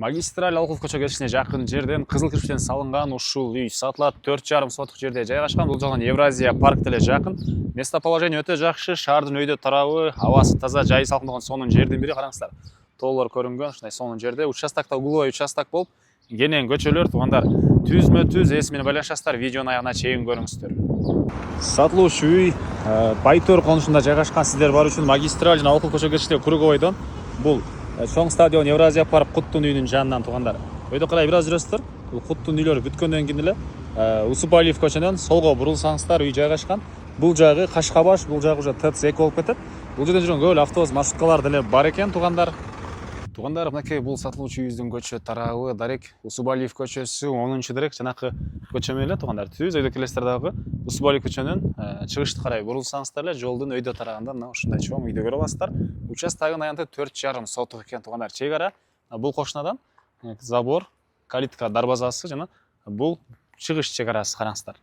Магистраль Алкулов көчө кетишине жакын жерден кызыл кирпичтен салынган ушул үй сатылат. 4,5 соток жерде жайгашкан. Бул жагынан Евразия парк деле жакын. Местоположение өтө жакшы, шаардын өйдө тарабы, абасы таза, жайы салкын болгон сонун жердин бири. Караңыздар. Тоолор көрүнгөн, ушундай сонун жерде. Участокто угловой участок болуп, кенен көчөлөр туугандар түзмө-түз эси менен байланышасыздар. Видеонун аягына чейин көрүңүздөр. Сатылуучу үй Байтөр конушунда жайгашкан. Сиздер бар үчүн магистраль Алкулов көчө кетишине круговойдон бул Чоң стадион Евразия парк Куттун үйүнүн жанынан туугандар. Өйдө карай бир аз жүрөсүздөр. Бул Куттун үйлөрү бүткөндөн кийин эле Усубалиев көчөнөн солго бурулсаңыздар үй жайгашкан. Бул жагы Кашкабаш, бул жагы уже ТЭЦ-2 болуп кетет. Бул жерден жүргөн көп автобус маршруткалар деле бар экен туугандар. Туугандар, мынакей бул сатылуучу үйүбүздүн көчө тарабы дарек Усубалиев көчөсү 10-дирек жанакы көчө менен эле туугандар. Түз өйдө келесиздер дагы Усубалиев көчөнүн чыгышты карай бурулсаңыздар эле жолдун өйдө тарагында мына ушундай чоң үйдү көрө аласыздар. Участогунун аянты 4,5 соток экен туугандар. Чек ара бул кошунадан забор, калитка дарбазасы жана бул чыгыш чек арасы караңыздар.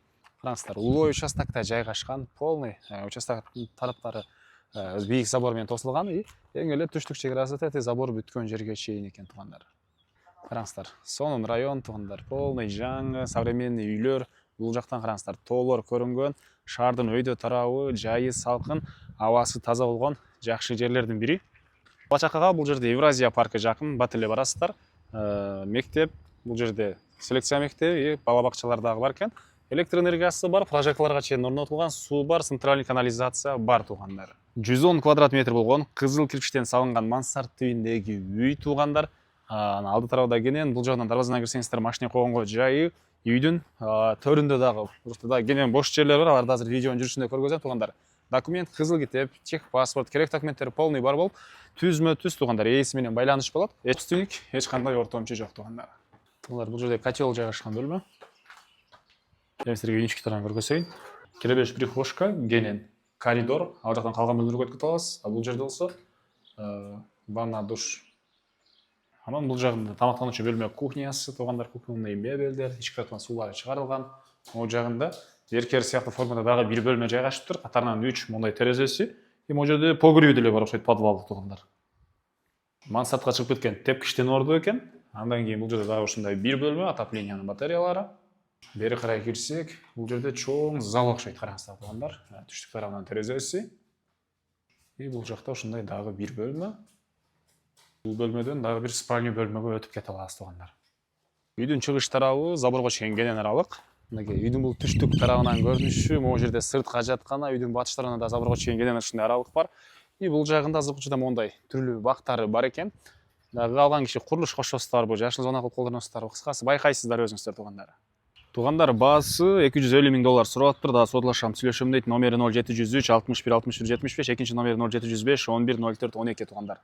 Караңыздар, улуу участокто жайгашкан, полный участоктун тараптары бийик забор менен тосулган и эң эле түштүк чек арасы тети забор бүткөн жерге чейин экен туугандар. Караңыздар, сонун район туугандар, полный жаңы, современный үйлөр. Бул жактан караңыздар, тоолор көрүнгөн, шаардын өйдө тарабы, жайы салкын, абасы таза болгон жакшы жерлердин бири. Бала чакага бул жерде Евразия паркы жакын, бат эле барасыздар. Мектеп, бул жерде селекция мектеби и бала бакчалар дагы бар экен. Электр энергиясы бар, прожекторлорго чейин орнотулган, суу бар, центральный канализация бар туугандар. 110 квадрат метр болгон кызыл кирпичтен салынган мансард түйүндөгү үй туугандар. Алды тарабында кенен бул жагынан дарбазадан кирсеңиздер машина койгонго жайы, үйдүн төрүндө дагы кенен бош жерлер бар. Аларды азыр видеонун жүрүшүндө көргөзөм туугандар. Документ, кызыл китеп, чек паспорт, керек документтер полный бар болуп, түзмө-түз туугандар, ээси менен байланыш болот. Эч түнүк, эч кандай ортомчу жок туугандар. Туугандар, бул жерде котел жайгашкан бөлмө. Мен силерге үйүнүн ички тарабын көргөзөйүн. Киребеш прихожка, кенен коридор, ал жактан калган бөлмөлөргө өтүп кете аласыз. Бул жерде болсо ванна, душ. Анан бул жагында тамактануучу бөлмө, кухнясы туугандар, кухонный мебелдер, ички тарапынан суулары чыгарылган. Могу жагында эркер сыяктуу формада дагы бир бөлмө жайгашыптыр. Катарынан 3 мондай терезеси. Могу жерде погреб деле бар окшойт, подвал туугандар. Мансардка чыгып кеткен тепкичтен орду экен. Андан кийин бул жерде дагы ушундай бир бөлмө, отоплениянын батареялары. Бери карай кирсек, бул жерде чоң зал окшойт, караңыздар туугандар. Түштүк тарабынан терезеси. И бул жакта ушундай дагы бир бөлмө. Бул бөлмөдөн дагы бир спальня бөлмөгө өтүп кете аласыз туугандар. Үйдүн чыгыш тарабы заборго чейин кенен аралык. Мынакей үйдүн бул түштүк тарабынан көрүнүшү, могу жерде сыртка жатканы, үйдүн батыш тарабында да заборго чейин кенен ушундай аралык бар. И бул жагында азыркыча мондай түрлүү бактары бар экен. Дагы калган киши курулуш кошосуздарбы, жашыл зона кылып колдоносуздарбы, кыскасы байкайсыздар өзүңүздөр туугандар. Туугандар, баасы $250 000 сурап атыптыр, дагы сотулашам, сүйлөшөм дейт. Номери 0703 61 61 75, экинчи номери 0705 11 04 12 туугандар.